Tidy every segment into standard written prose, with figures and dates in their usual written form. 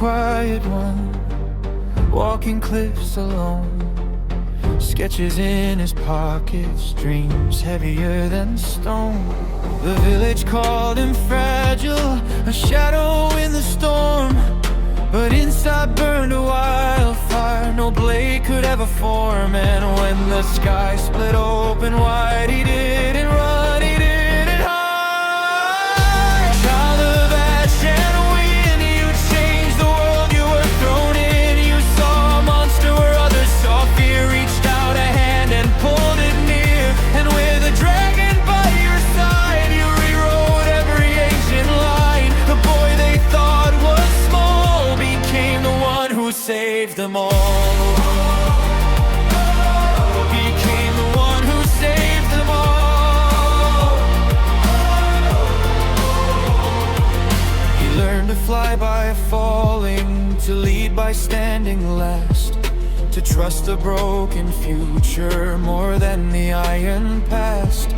quiet one, walking cliffs alone. Sketches in his pockets, dreams heavier than stone. The village called him fragile, a shadow in the storm. But inside burned a wildfire no blade could ever form. And when the sky split open wide, he didn't run, he didn't hide. Child of ash and wind, you changed the world you were thrown in. You saw a monster where others saw fear, reached out a hand and pulled it near. And with a dragon by your side, you rewrote every ancient line. The boy they thought was small became the one who saved them all. Became the one who saved them all. He learned to fly by falling, to lead by standing last, to trust a broken future more than the iron past.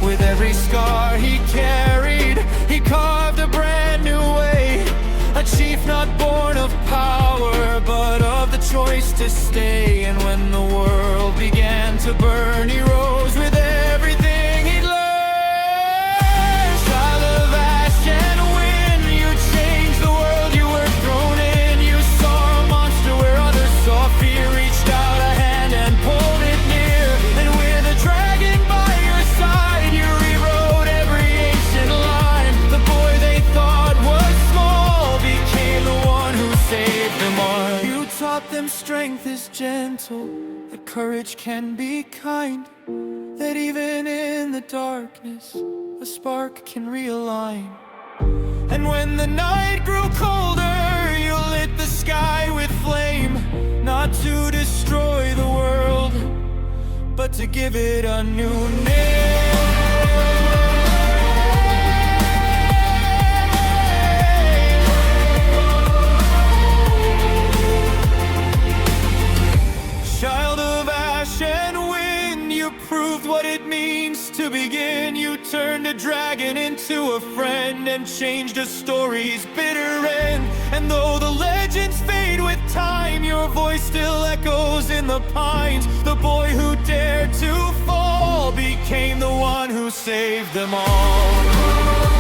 With every scar he carried, he carved a brand new way. A chief not born of power, but of the choice to stay. And when the world began to burn, he rose with everything he'd learned. Child of ash and wind, you changed the world you were thrown in. You saw a monster where others saw fear, reached out a hand and pulled it near. And with a dragon by your side, you rewrote every ancient line. The boy they thought was small became the one who saved them all. You taught them strength is gentle, that courage can be kind, that even in the darkness a spark can realign. And when the night grew colder, you lit the sky with flame, not to destroy the world, but to give it a new name. Child of ash and wind, you proved what it means to begin. You turned a dragon into a friend and changed a story's bitter end. And though the legends fade with time, your voice still echoes in the pines. The boy who dared to fall became the one who saved them all.